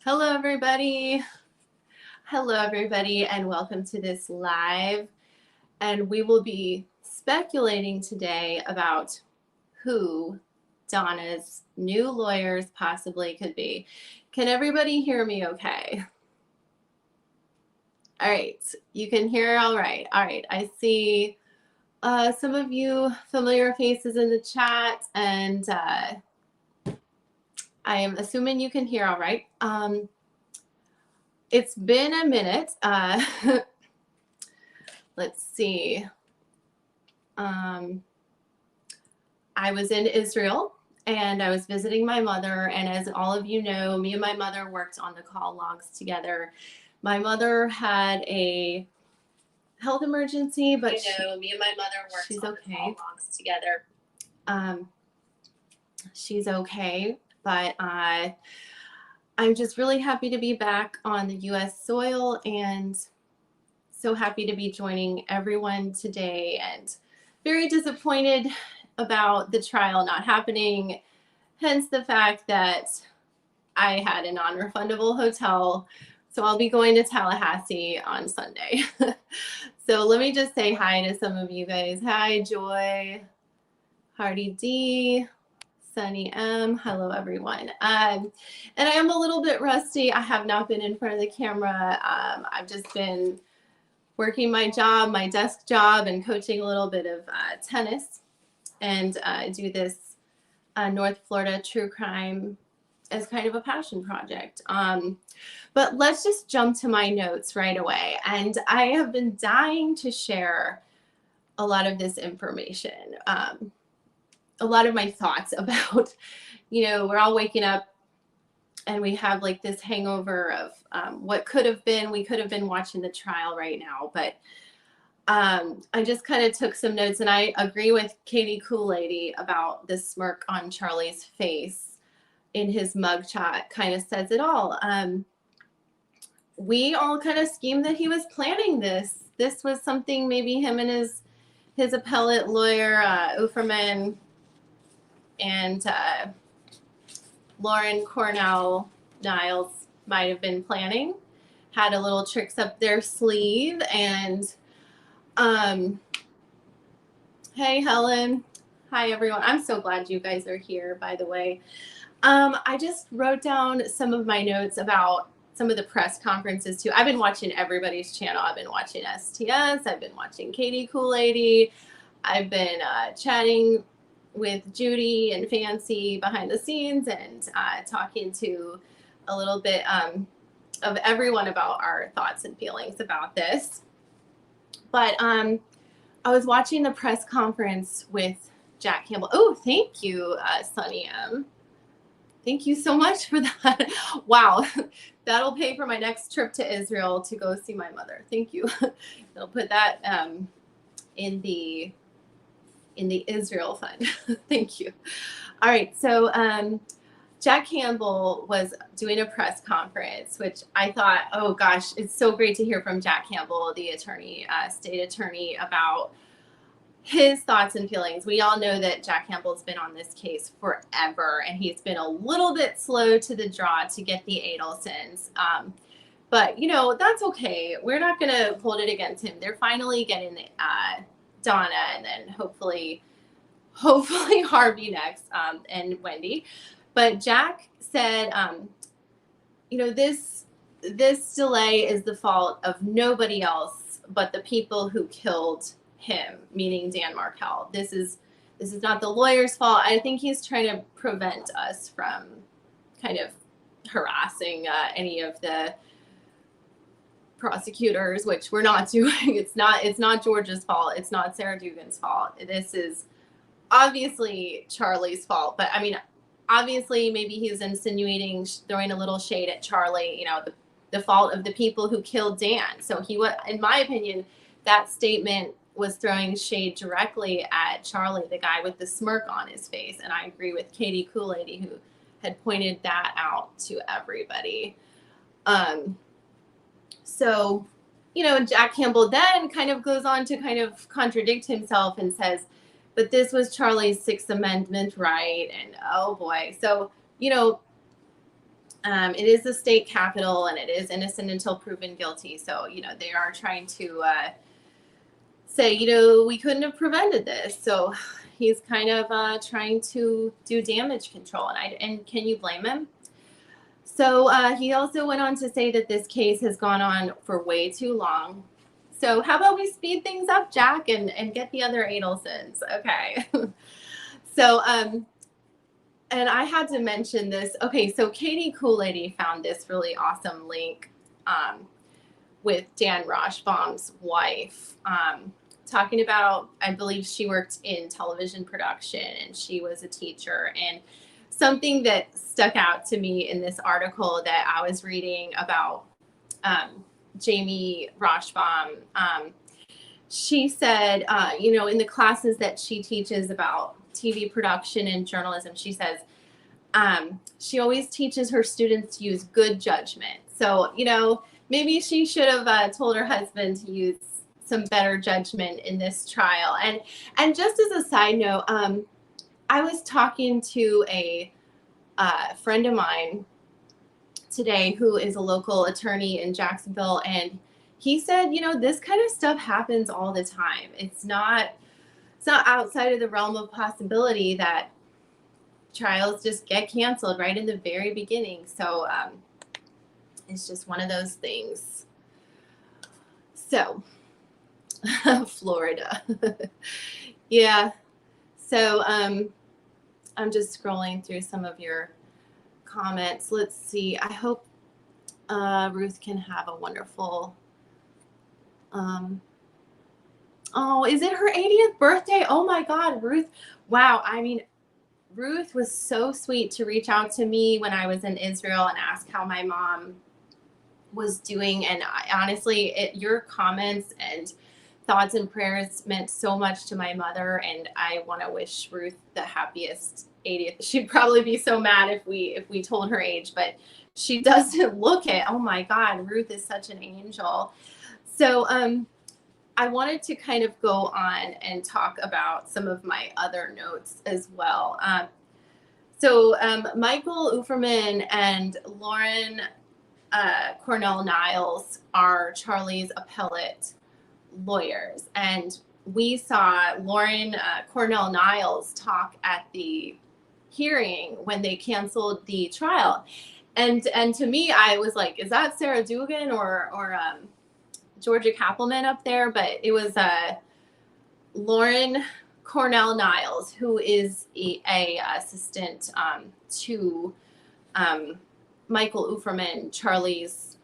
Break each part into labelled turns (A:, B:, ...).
A: Hello, everybody. Hello, everybody, and welcome to this live. And we will be speculating today about who Donna's new lawyers possibly could be. Can everybody hear me okay? All right, you can hear all right. All right, I see some of you familiar faces in the chat, and I am assuming you can hear all right. It's been a minute. Let's see. I was in Israel and I was visiting my mother. And as all of you know, me and my mother worked on the call logs together. My mother had a health emergency, but me and my mother worked she's on okay. The call logs together. She's okay, but I'm just really happy to be back on the U.S. soil and so happy to be joining everyone today, and very disappointed about the trial not happening, hence the fact that I had a non-refundable hotel, so I'll be going to Tallahassee on Sunday. So let me just say hi to some of you guys. Hi, Joy, Hardy D, Sunny M. Hello, everyone. And I am a little bit rusty. I have not been in front of the camera. I've just been working my job, my desk job, and coaching a little bit of tennis, and do this North Florida true crime as kind of a passion project. But let's just jump to my notes right away. And I have been dying to share a lot of this information, a lot of my thoughts about, we're all waking up and we have like this hangover of what could have been. We could have been watching the trial right now, but I just kind of took some notes, and I agree with Katie Kool-Lady about the smirk on Charlie's face in his mugshot. Kind of says it all. We all kind of schemed that he was planning this. This was something maybe him and his appellate lawyer, Uferman, and Lauren Cornell Niles might have been planning, had a little tricks up their sleeve. And hey, Helen. Hi, everyone. I'm so glad you guys are here, by the way. I just wrote down some of my notes about some of the press conferences too. I've been watching everybody's channel. I've been watching STS. I've been watching Katie Kool-Lady. I've been chatting with Judy and Fancy behind the scenes, and talking to a little bit of everyone about our thoughts and feelings about this. But I was watching the press conference with Jack Campbell. Oh, thank you, Sunny M. Thank you so much for that. Wow, that'll pay for my next trip to Israel to go see my mother. Thank you. I'll put that in the Israel fund. Thank you. All right, so Jack Campbell was doing a press conference, which I thought, oh gosh, it's so great to hear from Jack Campbell, the attorney, state attorney, about his thoughts and feelings. We all know that Jack Campbell's been on this case forever, and he's been a little bit slow to the draw to get the Adelsons. But, that's okay. We're not going to hold it against him. They're finally getting Donna, and then hopefully Harvey next, and Wendy. But Jack said, this delay is the fault of nobody else but the people who killed him, meaning Dan Markel. This is not the lawyer's fault. I think he's trying to prevent us from kind of harassing any of the prosecutors, which we're not doing. It's not George's fault. It's not Sarah Dugan's fault. This is obviously Charlie's fault. But I mean, obviously maybe he's insinuating, throwing a little shade at Charlie, the fault of the people who killed Dan. So he was, in my opinion, that statement was throwing shade directly at Charlie, the guy with the smirk on his face. And I agree with Katie Kool-Lady, who had pointed that out to everybody. So, Jack Campbell then kind of goes on to kind of contradict himself and says, but this was Charlie's Sixth Amendment right. And oh boy. So, It is the state capital, and it is innocent until proven guilty. So, they are trying to say, we couldn't have prevented this. So he's kind of trying to do damage control. And can you blame him? So he also went on to say that this case has gone on for way too long. So how about we speed things up, Jack, and get the other Adelsons? Okay. So, and I had to mention this. Okay, so Katie Kool-Lady found this really awesome link with Dan Roshbaum's wife, talking about, I believe she worked in television production and she was a teacher. And something that stuck out to me in this article that I was reading about Jamie Roshbaum, she said, in the classes that she teaches about TV production and journalism, she says she always teaches her students to use good judgment. So, maybe she should have told her husband to use some better judgment in this trial. And just as a side note, I was talking to a friend of mine today who is a local attorney in Jacksonville, and he said, this kind of stuff happens all the time. It's not outside of the realm of possibility that trials just get canceled right in the very beginning. So it's just one of those things. So Florida. Yeah. So I'm just scrolling through some of your comments. Let's see. I hope Ruth can have a wonderful oh, is it her 80th birthday? Oh my God, Ruth. Wow. I mean, Ruth was so sweet to reach out to me when I was in Israel and ask how my mom was doing. And honestly, your comments and thoughts and prayers meant so much to my mother. And I want to wish Ruth the happiest 80th. She'd probably be so mad if we told her age, but she doesn't look it. Oh my God, Ruth is such an angel. So, I wanted to kind of go on and talk about some of my other notes as well. So Michael Uferman and Lauren Cornell Niles are Charlie's appellate lawyers. And we saw Lauren Cornell Niles talk at the hearing when they canceled the trial. And to me, I was like, is that Sarah Dugan or Georgia Kappelman up there? But it was Lauren Cornell Niles, who is a assistant to Michael Uferman, Charlie's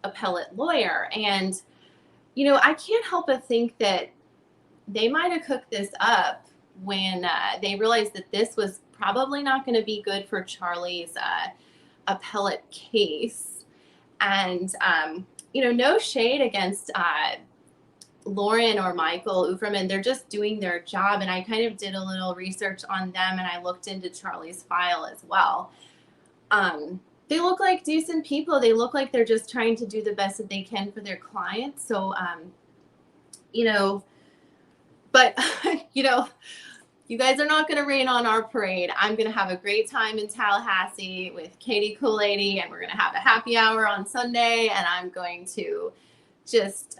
A: appellate lawyer. And, I can't help but think that they might have cooked this up when they realized that this was probably not going to be good for Charlie's appellate case. And, no shade against Lauren or Michael Uferman. They're just doing their job. And I kind of did a little research on them, and I looked into Charlie's file as well. They look like decent people. They look like they're just trying to do the best that they can for their clients. So, but, you guys are not going to rain on our parade. I'm going to have a great time in Tallahassee with Katie Kool-Lady, and we're going to have a happy hour on Sunday, and I'm going to just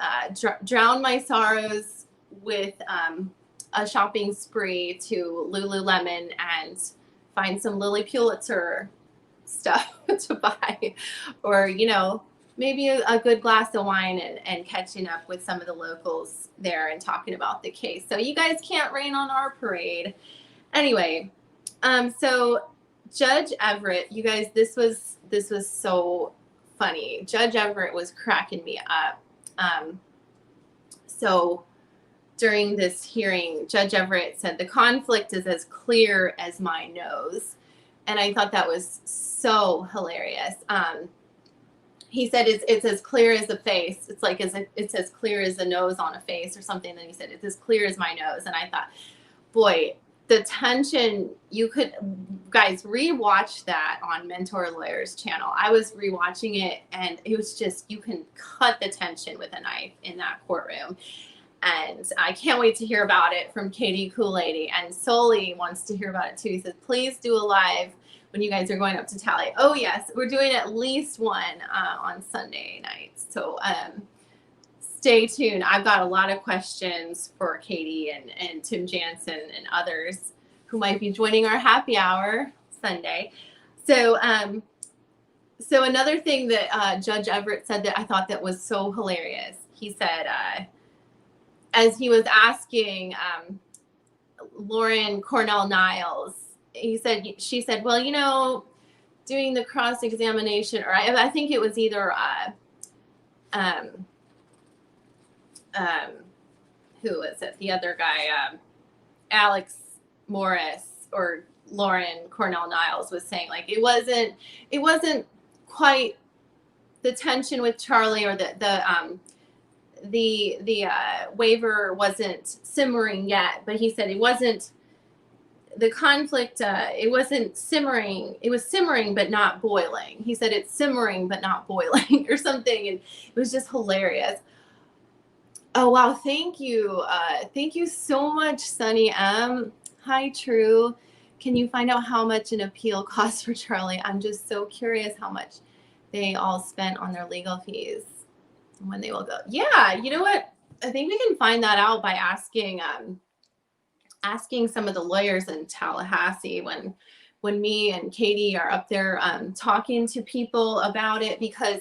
A: drown my sorrows with a shopping spree to Lululemon and find some Lily Pulitzer stuff to buy, or, maybe a good glass of wine and catching up with some of the locals there and talking about the case. So you guys can't rain on our parade. Anyway, so Judge Everett, you guys, this was so funny. Judge Everett was cracking me up. So during this hearing, Judge Everett said, the conflict is as clear as my nose. And I thought that was so hilarious. He said it's as clear as the face. It's like it's as clear as the nose on a face or something. And he said it's as clear as my nose. And I thought, boy, the tension, you could, guys, rewatch that on Mentor Lawyer's channel. I was rewatching it, and it was just, you can cut the tension with a knife in that courtroom. And I can't wait to hear about it from Katie Kool-Lady. And Soli wants to hear about it too. He says, please do a live when you guys are going up to tally. Oh yes, we're doing at least one on Sunday nights. So stay tuned. I've got a lot of questions for Katie and Tim Jansen and others who might be joining our happy hour Sunday. So so another thing that Judge Everett said that I thought that was so hilarious. He said, as he was asking Lauren Cornell Niles, she said, well, you know, doing the cross-examination, or I think it was either who was it? The other guy, Alex Morris, or Lauren Cornell Niles was saying, like, it wasn't quite the tension with Charlie, or the waiver wasn't simmering yet, but he said it wasn't the conflict. It wasn't simmering. It was simmering, but not boiling. He said it's simmering, but not boiling, or something. And it was just hilarious. Oh, wow. Thank you. Thank you so much, Sunny M. Hi, True. Can you find out how much an appeal costs for Charlie? I'm just so curious how much they all spent on their legal fees and when they will go. Yeah, you know what? I think we can find that out by asking some of the lawyers in Tallahassee when me and Katie are up there talking to people about it, because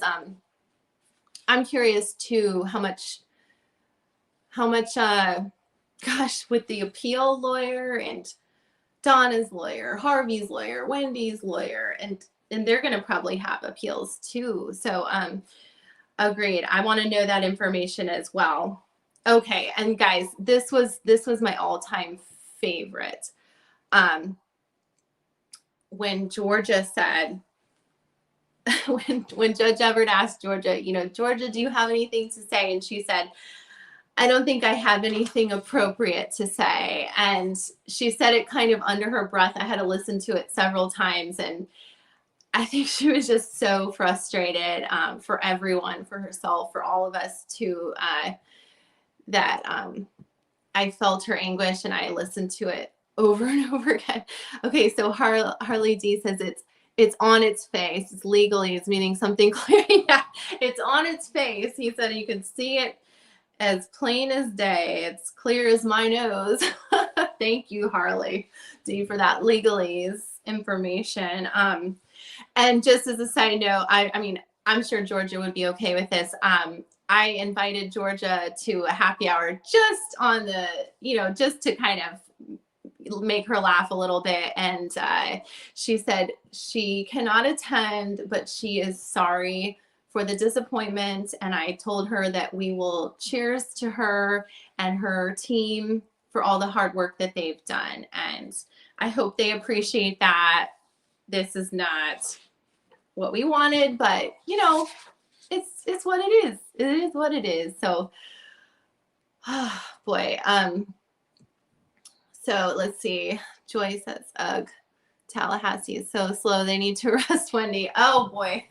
A: I'm curious too how much gosh, with the appeal lawyer and Donna's lawyer, Harvey's lawyer, Wendy's lawyer, and they're going to probably have appeals too. So agreed. I want to know that information as well. Okay, and guys, this was my all-time favorite. When Georgia said, when Judge Everett asked Georgia, you know, Georgia, do you have anything to say? And she said, I don't think I have anything appropriate to say. And she said it kind of under her breath. I had to listen to it several times. And I think she was just so frustrated for everyone, for herself, for all of us too, that I felt her anguish, and I listened to it over and over again. Okay, so Harley D says it's on its face. It's legally, it's meaning something clear. Yeah, it's on its face. He said you can see it as plain as day. It's clear as my nose. Thank you, Harley D, for that legalese information. And just as a side note, I mean, I'm sure Georgia would be okay with this. I invited Georgia to a happy hour just on the, you know, just to kind of make her laugh a little bit. And she said she cannot attend, but she is sorry for the disappointment. And I told her that we will cheers to her and her team for all the hard work that they've done. And I hope they appreciate that. This is not what we wanted, but you know, it's what it is. It is what it is. So, oh boy. So let's see. Joy says, ugh, Tallahassee is so slow. They need to arrest Wendy. Oh boy.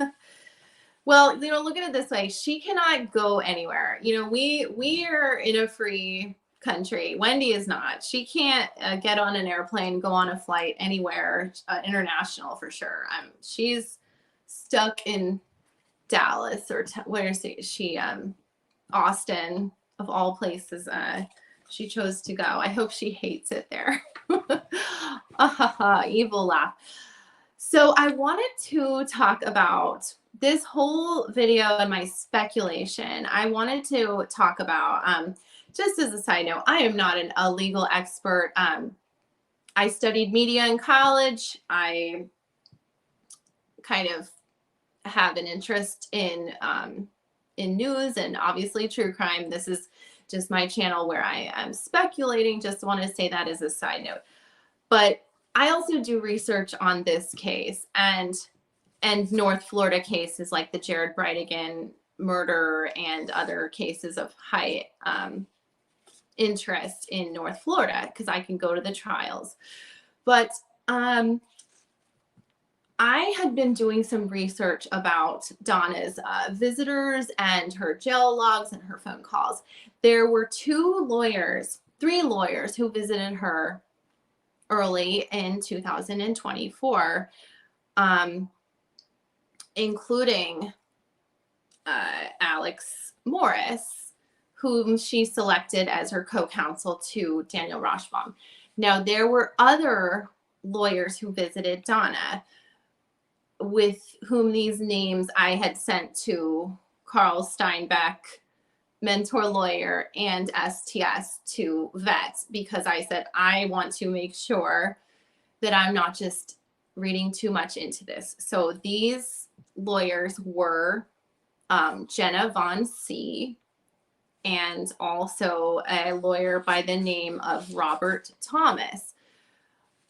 A: Well, you know, look at it this way. She cannot go anywhere. You know, we are in a free country. Wendy is not. She can't get on an airplane, go on a flight anywhere, international for sure. She's stuck in Dallas, or where is she? Austin, of all places. She chose to go. I hope she hates it there. Evil laugh. So I wanted to talk about this whole video and my speculation. I wanted to talk about, just as a side note, I am not a legal expert. I studied media in college. I kind of have an interest in news and obviously true crime. This is just my channel where I am speculating. Just want to say that as a side note. But I also do research on this case and North Florida cases like the Jared Brightigan murder and other cases of high interest in North Florida, because I can go to the trials. But I had been doing some research about Donna's visitors and her jail logs and her phone calls. There were three lawyers who visited her early in 2024 including Alex Morris, whom she selected as her co-counsel to Daniel Rashbaum. Now, there were other lawyers who visited Donna, with whom these names I had sent to Carl Steinbeck, mentor lawyer, and STS to vet, because I said, I want to make sure that I'm not just reading too much into this. So these lawyers were Jenna Von C, and also a lawyer by the name of Robert Thomas.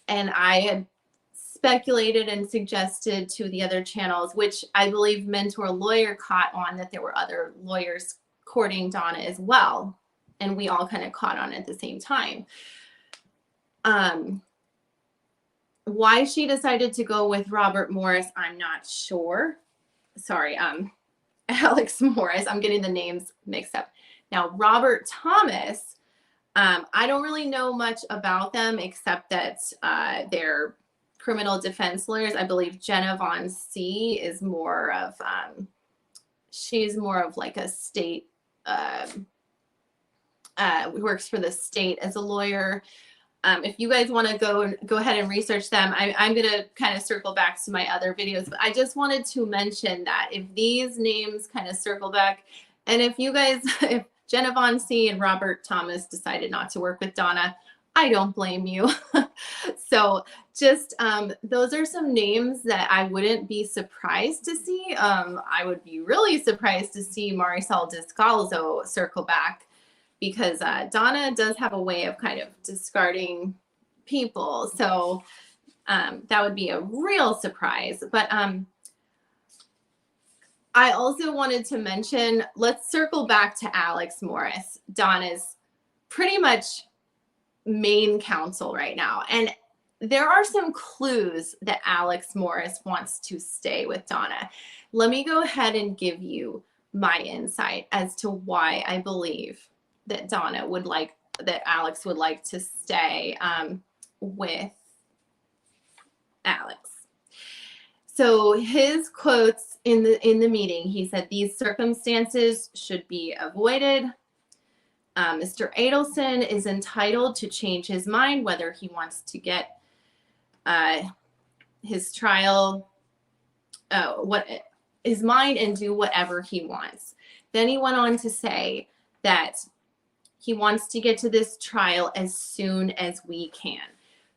A: And I had speculated and suggested to the other channels, which I believe Mentor Lawyer caught on, that there were other lawyers courting Donna as well. And we all kind of caught on at the same time. Why she decided to go with Robert Morris, I'm not sure. Sorry, Alex Morris. I'm getting the names mixed up. Now, Robert Thomas, I don't really know much about them except that they're criminal defense lawyers. I believe Jenna Von C is more of, she's more of like a state, works for the state as a lawyer. If you guys want to go ahead and research them, I'm going to kind of circle back to my other videos, but I just wanted to mention that if these names kind of circle back, and if you guys, if Jenna Von C and Robert Thomas decided not to work with Donna, I don't blame you. So just, those are some names that I wouldn't be surprised to see. I would be really surprised to see Marisol Descalzo circle back, because Donna does have a way of kind of discarding people. So that would be a real surprise. But I also wanted to mention, let's circle back to Alex Morris, Donna's pretty much main counsel right now. And there are some clues that Alex Morris wants to stay with Donna. Let me go ahead and give you my insight as to why I believe that Donna would like, that Alex would like to stay with Alex. So his quotes in the meeting, he said, "These circumstances should be avoided. Mr. Adelson is entitled to change his mind whether he wants to get his trial, his mind, and do whatever he wants." Then he went on to say that he wants to get to this trial as soon as we can.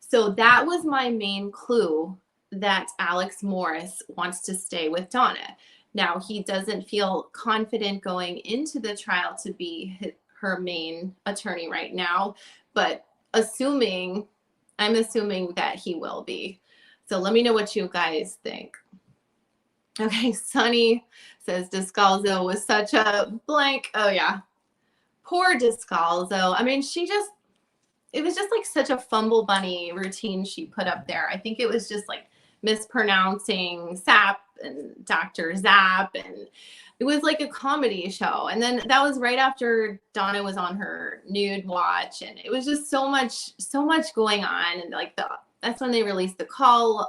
A: So that was my main clue, that Alex Morris wants to stay with Donna. Now, he doesn't feel confident going into the trial to be her main attorney right now, but I'm assuming that he will be. So let me know what you guys think. Okay, Sunny says Descalzo was such a blank. Oh yeah, poor Descalzo. I mean, it was just like such a fumble bunny routine she put up there. I think it was just like mispronouncing Sap and Dr. Zap, and it was like a comedy show. And then that was right after Donna was on her nude watch, and it was just so much going on. And like that's when they released the calls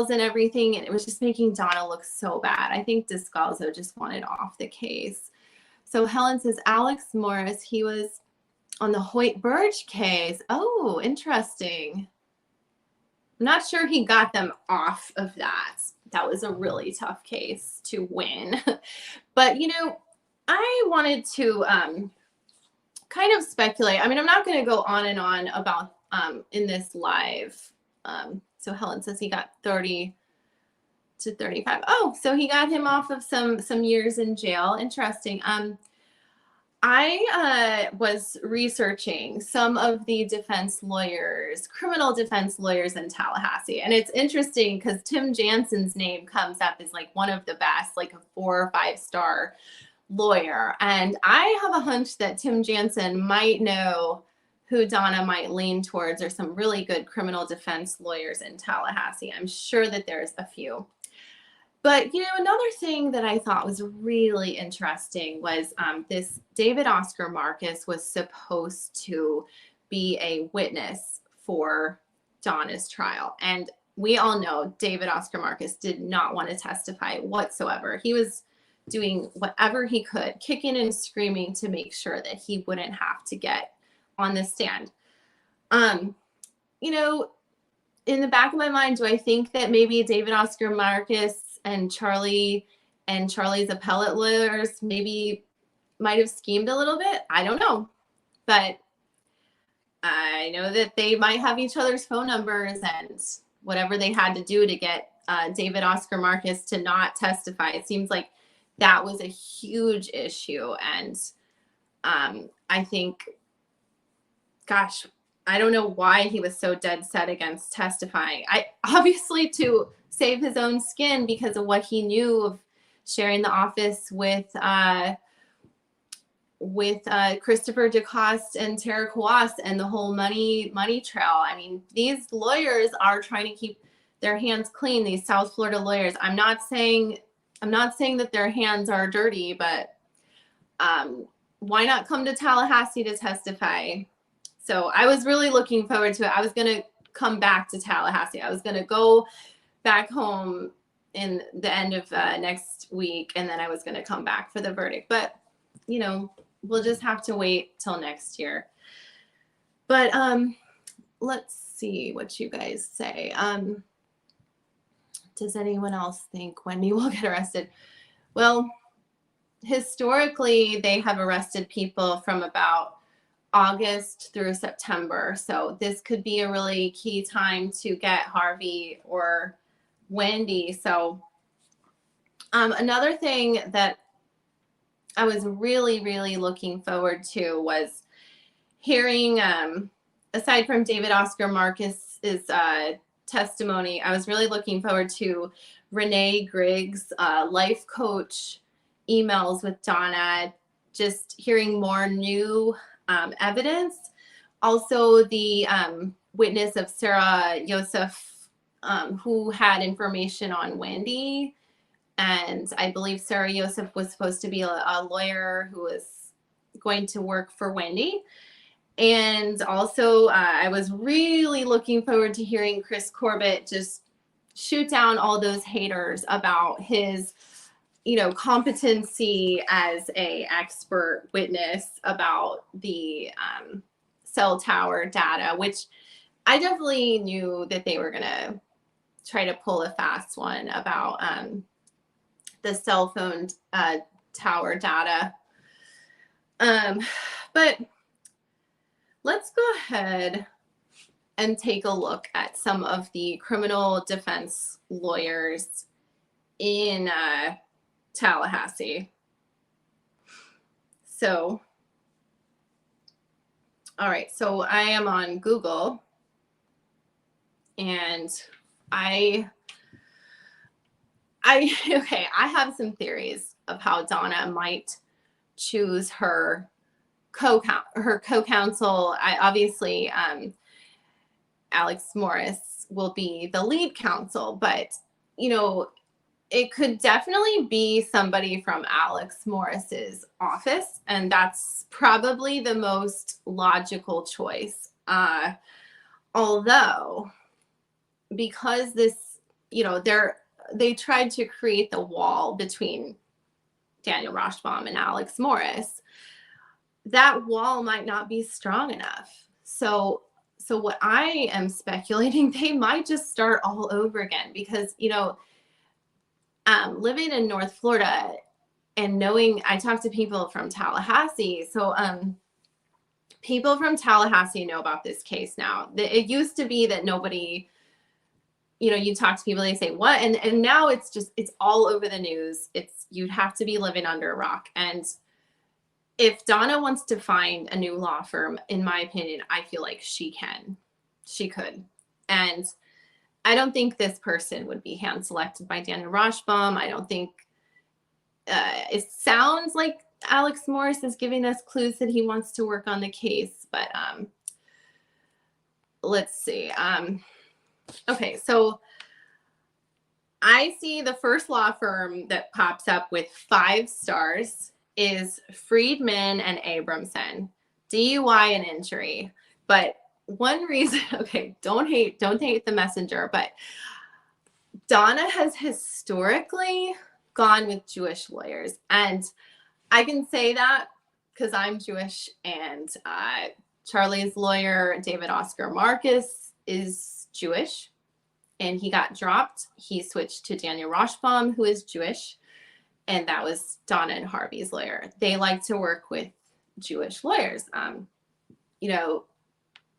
A: and everything, and it was just making Donna look so bad. I think Descalzo just wanted off the case. So Helen says Alex Morris, he was on the Hoyt Burge case. Oh, interesting. I'm not sure he got them off of that. That was a really tough case to win. But, you know, I wanted to kind of speculate. I mean, I'm not going to go on and on about in this live. So Helen says he got 30 to 35. Oh, so he got him off of some years in jail. Interesting. I was researching some of the criminal defense lawyers in Tallahassee. And it's interesting because Tim Jansen's name comes up as like one of the best, like a 4 or 5 star lawyer. And I have a hunch that Tim Jansen might know who Donna might lean towards, or some really good criminal defense lawyers in Tallahassee. I'm sure that there's a few. But, you know, another thing that I thought was really interesting was this David Oscar Marcus was supposed to be a witness for Donna's trial. And we all know David Oscar Marcus did not want to testify whatsoever. He was doing whatever he could, kicking and screaming to make sure that he wouldn't have to get on the stand. You know, in the back of my mind, do I think that maybe David Oscar Marcus and Charlie's appellate lawyers maybe might have schemed a little bit? I don't know. But I know that they might have each other's phone numbers and whatever they had to do to get David Oscar Marcus to not testify. It seems like that was a huge issue. And I think, gosh, I don't know why he was so dead set against testifying. Obviously to save his own skin because of what he knew of sharing the office with Christopher DeCoste and Tara Kouas and the whole money trail. I mean, these lawyers are trying to keep their hands clean, these South Florida lawyers. I'm not saying that their hands are dirty, but why not come to Tallahassee to testify? So I was really looking forward to it. I was going to come back to Tallahassee. I was going to go back home in the end of next week, and then I was going to come back for the verdict. But, you know, we'll just have to wait till next year. But let's see what you guys say. Does anyone else think Wendy will get arrested? Well, historically, they have arrested people from about August through September. So this could be a really key time to get Harvey or Wendy. So another thing that I was really, really looking forward to was hearing, aside from David Oscar Marcus's testimony, I was really looking forward to Renee Griggs' life coach emails with Donna, just hearing more new evidence. Also, the witness of Sarah Yosef, who had information on Wendy. And I believe Sarah Yosef was supposed to be a lawyer who was going to work for Wendy. And also, I was really looking forward to hearing Chris Corbett just shoot down all those haters about his, you know, competency as a expert witness about the cell tower data, which I definitely knew that they were going to try to pull a fast one about the cell phone tower data. But let's go ahead and take a look at some of the criminal defense lawyers in Tallahassee. So, all right, so I am on Google, and I have some theories of how Donna might choose her co-counsel. Obviously, Alex Morris will be the lead counsel, but, you know, it could definitely be somebody from Alex Morris's office, and that's probably the most logical choice. Although, because this, you know, they tried to create the wall between Daniel Rashbaum and Alex Morris, that wall might not be strong enough. So what I am speculating, they might just start all over again, because, you know, living in North Florida and knowing, I talk to people from Tallahassee. So people from Tallahassee know about this case now. It used to be that nobody, you know, you talk to people, they say, what? And now it's all over the news. You'd have to be living under a rock. And if Donna wants to find a new law firm, in my opinion, I feel like she could. And I don't think this person would be hand selected by Daniel Rashbaum. I don't think it sounds like Alex Morris is giving us clues that he wants to work on the case, but let's see. Okay, so I see the first law firm that pops up with 5 stars is Friedman and Abramson, DUI and injury. But one reason, okay, don't hate the messenger, but Donna has historically gone with Jewish lawyers. And I can say that because I'm Jewish, and Charlie's lawyer, David Oscar Marcus, is Jewish, and he got dropped. He switched to Daniel Roshbaum, who is Jewish, and that was Donna and Harvey's lawyer. They like to work with Jewish lawyers. You know,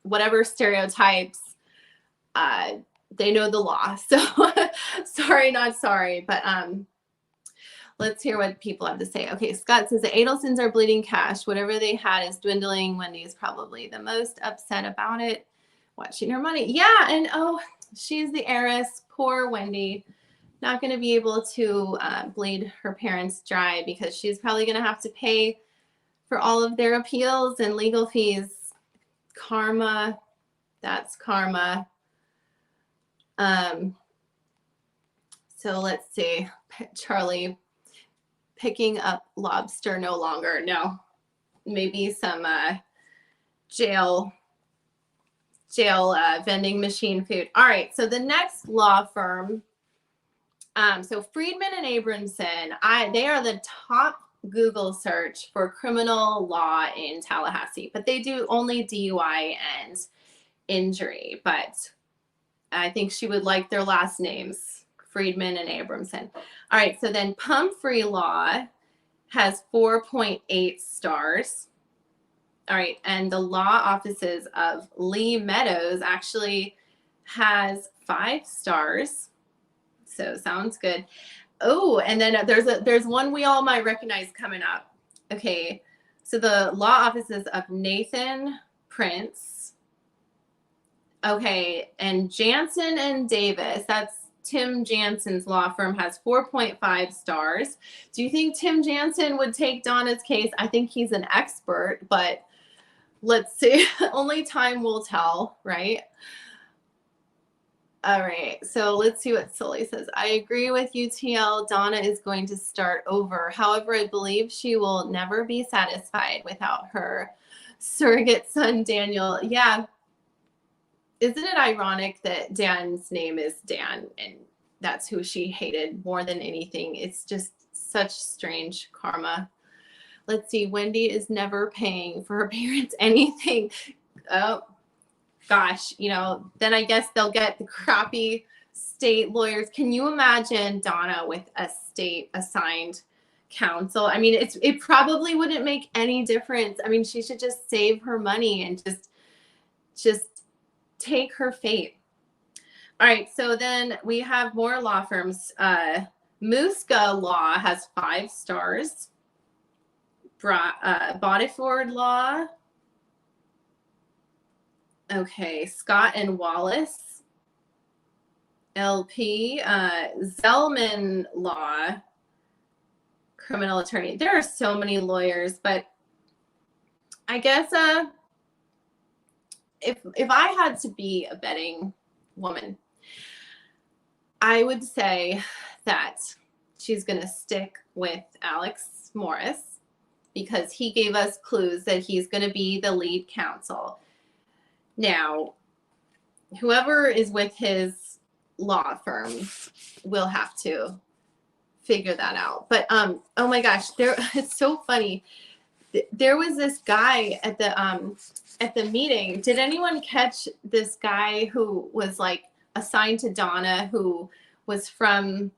A: whatever stereotypes, they know the law. So sorry, not sorry, but let's hear what people have to say. Okay, Scott says the Adelsons are bleeding cash. Whatever they had is dwindling. Wendy is probably the most upset about it. Watching her money. Yeah, and oh, she's the heiress. Poor Wendy. Not going to be able to bleed her parents dry because she's probably going to have to pay for all of their appeals and legal fees. Karma. That's karma. So let's see. Charlie picking up lobster no longer. No, maybe some jail vending machine food. All right, so the next law firm, so Friedman and Abramson, they are the top Google search for criminal law in Tallahassee, but they do only DUI and injury. But I think she would like their last names, Friedman and Abramson. All right, so then Pumphrey Law has 4.8 stars. All right, and the law offices of Lee Meadows actually has 5 stars. So sounds good. Oh, and then there's one we all might recognize coming up. Okay, so the law offices of Nathan Prince. Okay, and Jansen and Davis, that's Tim Jansen's law firm, has 4.5 stars. Do you think Tim Jansen would take Donna's case? I think he's an expert, but let's see. Only time will tell, right? All right, so let's see what Sully says. I agree with you, TL. Donna is going to start over. However, I believe she will never be satisfied without her surrogate son, Daniel. Yeah. Isn't it ironic that Dan's name is Dan and that's who she hated more than anything? It's just such strange karma. Let's see. Wendy is never paying for her parents anything. Oh, gosh. You know, then I guess they'll get the crappy state lawyers. Can you imagine Donna with a state assigned counsel? I mean, it probably wouldn't make any difference. I mean, she should just save her money and just take her fate. All right, so then we have more law firms. Muska Law has 5 stars. Bodiford Law. Okay, Scott and Wallace. LP. Zellman Law. Criminal attorney. There are so many lawyers, but I guess if I had to be a betting woman, I would say that she's going to stick with Alex Morris because he gave us clues that he's going to be the lead counsel. Now, whoever is with his law firm will have to figure that out. But oh my gosh, it's so funny. There was this guy at the meeting. Did anyone catch this guy who was like assigned to Donna, who was from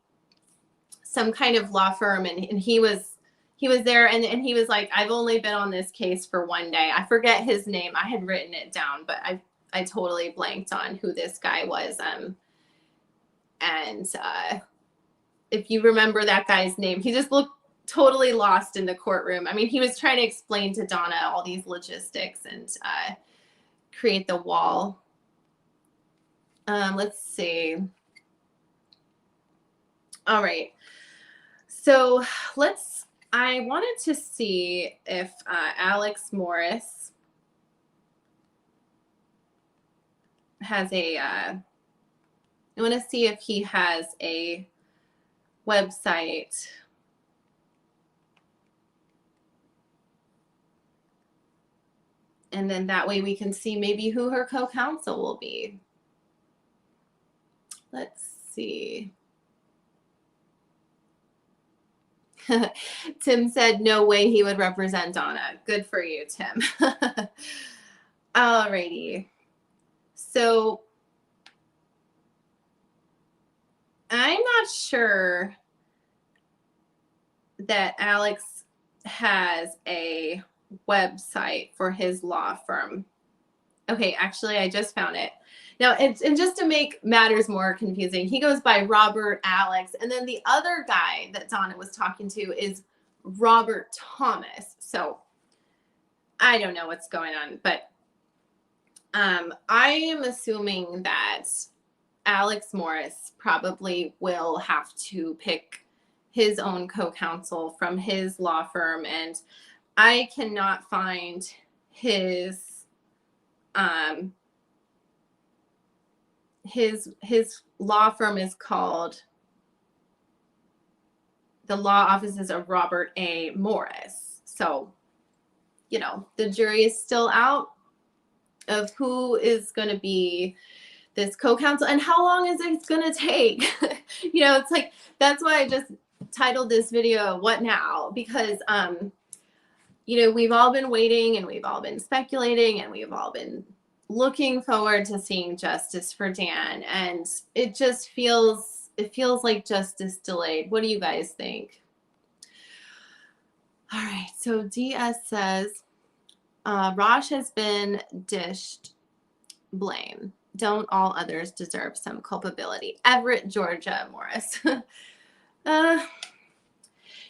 A: some kind of law firm, and he was there, and he was like, I've only been on this case for 1 day. I forget his name. I had written it down, but I totally blanked on who this guy was. And if you remember that guy's name, he just looked totally lost in the courtroom. I mean, he was trying to explain to Donna all these logistics and create the wall. Let's see. All right. So I wanted to see if Alex Morris has I want to see if he has a website. And then that way we can see maybe who her co-counsel will be. Let's see. Tim said no way he would represent Donna. Good for you, Tim. Alrighty. So I'm not sure that Alex has a website for his law firm. Okay, actually, I just found it. Now, and just to make matters more confusing, he goes by Robert Alex, and then the other guy that Donna was talking to is Robert Thomas. So I don't know what's going on, but I am assuming that Alex Morris probably will have to pick his own co-counsel from his law firm, and I cannot find his law firm is called, the law offices of Robert A. Morris. So, you know, the jury is still out of who is going to be this co-counsel and how long is it going to take? You know, it's like, that's why I just titled this video, What Now? Because, you know, we've all been waiting and we've all been speculating and we've all been looking forward to seeing justice for Dan. And it just feels like justice delayed. What do you guys think? All right. So DS says, Rosh has been dished blame. Don't all others deserve some culpability? Everett, Georgia, Morris.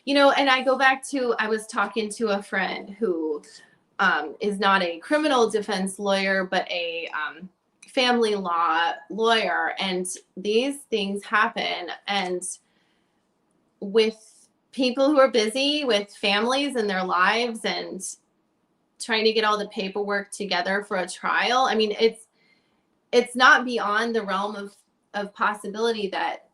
A: You know, and I go back to, I was talking to a friend who is not a criminal defense lawyer, but a family law lawyer. And these things happen. And with people who are busy with families and their lives and trying to get all the paperwork together for a trial, I mean, it's not beyond the realm of possibility that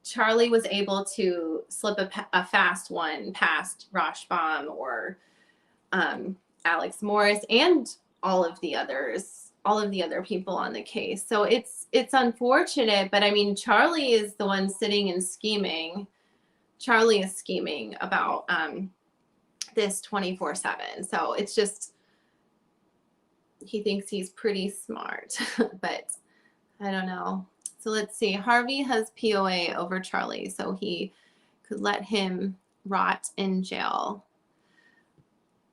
A: Charlie was able to slip a fast one past Rashbaum or Alex Morris and all of the other people on the case. So it's unfortunate, but I mean, Charlie is the one sitting and scheming. Charlie is scheming about this 24/7. So it's just, he thinks he's pretty smart, but I don't know. So let's see. Harvey has POA over Charlie, so he could let him rot in jail.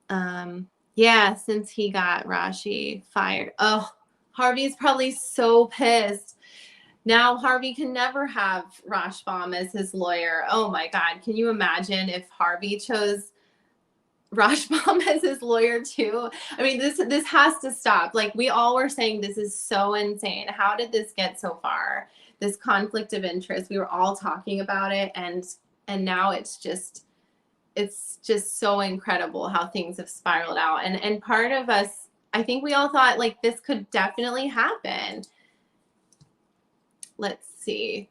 A: Yeah, since he got Rashi fired. Oh, Harvey's probably so pissed. Now Harvey can never have Rashbaum as his lawyer. Oh my God. Can you imagine if Harvey chose Rashbaum as his lawyer too? I mean, this has to stop. Like, we all were saying, this is so insane. How did this get so far? This conflict of interest. We were all talking about it, and now it's just so incredible how things have spiraled out. And part of us, I think we all thought like this could definitely happen. Let's see.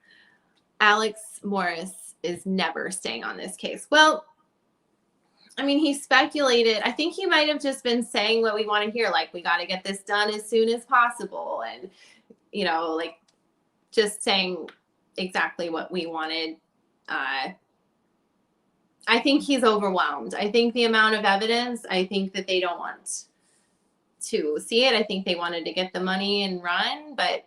A: Alex Morris is never staying on this case. Well, I mean, he speculated. I think he might have just been saying what we want to hear. Like, we got to get this done as soon as possible. And, you know, like just saying exactly what we wanted. I think he's overwhelmed. I think the amount of evidence, I think that they don't want to see it. I think they wanted to get the money and run. But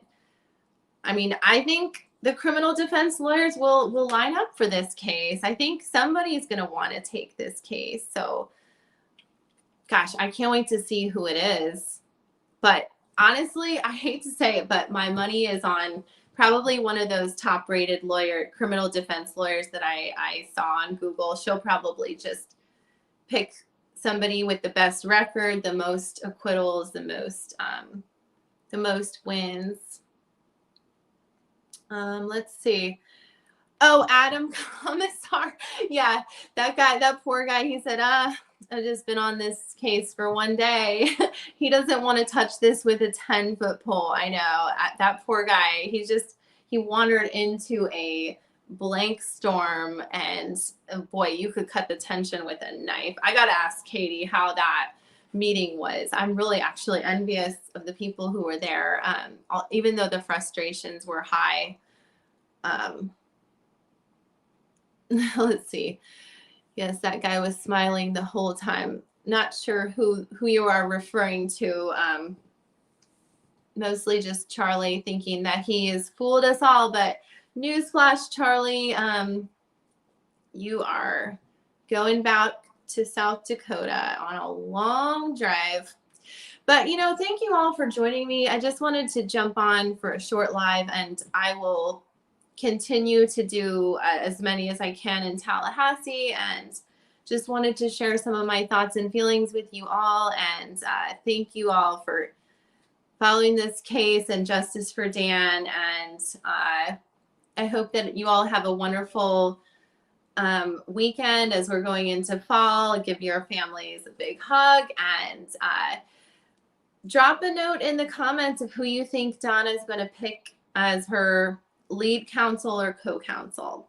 A: I mean, I think the criminal defense lawyers will line up for this case. I think somebody's going to want to take this case. So, gosh, I can't wait to see who it is. But honestly, I hate to say it, but my money is on probably one of those top-rated criminal defense lawyers that I saw on Google. She'll probably just pick somebody with the best record, the most acquittals, the most wins. Let's see. Oh, Adam Commissar. Yeah, that guy, that poor guy, he said, I've just been on this case for one day. He doesn't want to touch this with a 10-foot pole. I know. That poor guy, he wandered into a blank storm, and boy, you could cut the tension with a knife. I got to ask Katie how that meeting was. I'm really actually envious of the people who were there, even though the frustrations were high. Let's see. Yes, that guy was smiling the whole time. Not sure who you are referring to. Mostly just Charlie thinking that he has fooled us all. But newsflash, Charlie, you are going back to South Dakota on a long drive. But, thank you all for joining me. I just wanted to jump on for a short live, and I will continue to do as many as I can in Tallahassee, and just wanted to share some of my thoughts and feelings with you all. And thank you all for following this case and justice for Dan. And I hope that you all have a wonderful weekend as we're going into fall. Give your families a big hug, and drop a note in the comments of who you think Donna is going to pick as her lead counsel or co-counsel.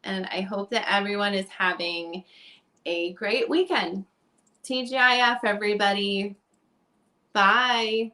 A: And I hope that everyone is having a great weekend. TGIF, everybody. Bye.